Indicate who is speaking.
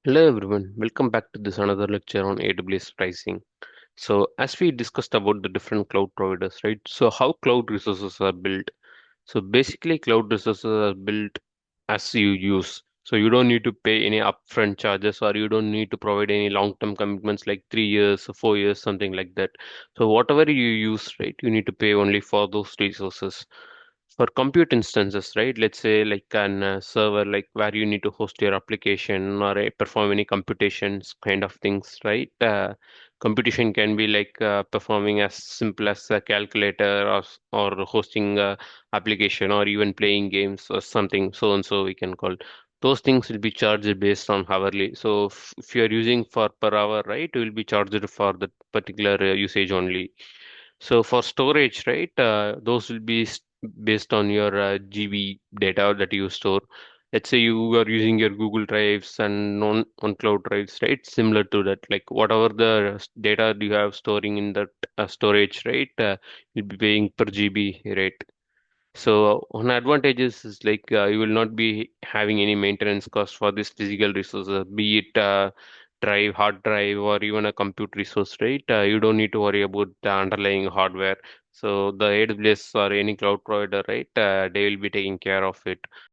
Speaker 1: Hello everyone, welcome back to this another lecture on AWS pricing. So as we discussed about the different cloud providers, right? So how cloud resources are built. So basically cloud resources are built as you use. So you don't need to pay any upfront charges or you don't need to provide any long-term commitments like 3 years or 4 years, something like that. So whatever you use, right, you need to pay only for those resources. For compute instances, right? Let's say like an server, like where you need to host your application or perform any computations kind of things, right? Computation can be like performing as simple as a calculator or hosting a application or even playing games or something, so and so we can call. Those things will be charged based on hourly. So if you're using for per hour, right, you will be charged for the particular usage only. So for storage, right, those will be based on your GB data that you store. Let's say you are using your Google Drives and on cloud drives, right? Similar to that, like whatever the data you have storing in that storage, right? You'll be paying per GB rate. So one advantages is like you will not be having any maintenance cost for this physical resources, be it hard drive, or even a compute resource, right? You don't need to worry about the underlying hardware. So the AWS or any cloud provider, right? They will be taking care of it.